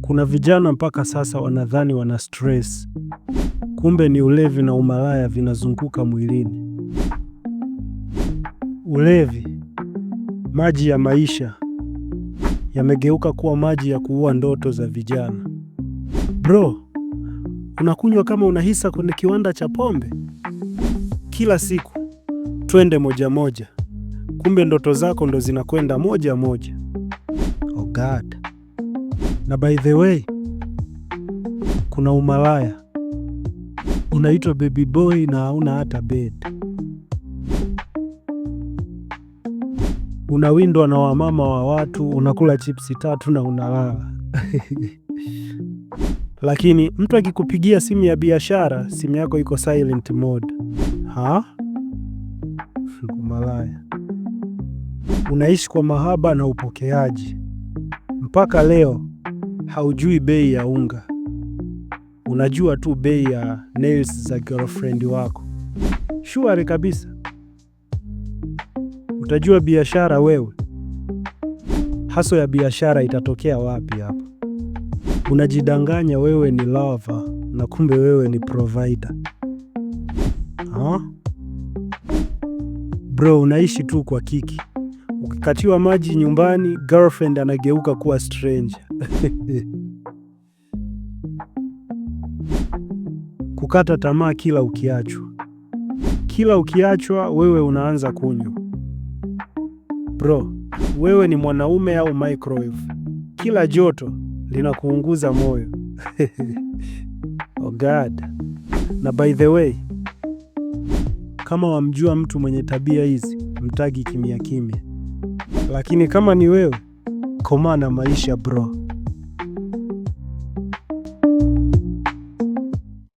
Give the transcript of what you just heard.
Kuna vijana mpaka sasa wanadhani wana stress, kumbe ni ulevi na umalaya vinazunguka mwilini. Ulevi, maji ya maisha, yamegeuka kuwa maji ya kuua ndoto za vijana. Bro, unakunywa kama unahisa kwenye kiwanda cha pombe? Kila siku twende moja moja, kumbe ndoto zako ndo zinakwenda moja moja. Oh God. Na by the way, kuna umalaya unaitwa baby boy na hauna hata bed. Unawindwa na wamama wa watu, unakula chipsi 3 na unalala. Lakini mtu akikupigia simu ya biashara, simu yako iko silent mode. Umalaya. Unaishi kwa mahaba na upokeaji. Mpaka leo haujui bei ya unga, unajua tu bei ya nails za girlfriend wako. Shwari kabisa. Utajua biashara wewe? Haso ya biashara itatokea wapi hapa? Unajidanganya wewe ni lover na kumbe wewe ni provider. Bro, unaishi tu kwa kiki. Ukikatiwa maji nyumbani, girlfriend anageuka kuwa stranger. Kukata tamaa kila ukiachwa. Kila ukiachwa wewe unaanza kunywa. Bro, wewe ni mwanaume au microwave? Kila joto linakuunguza moyo. Oh God. Na by the way, kama wamjua mtu mwenye tabia hizi, mtagi kimya kimya. Lakini kama ni wewe, koma na maisha bro.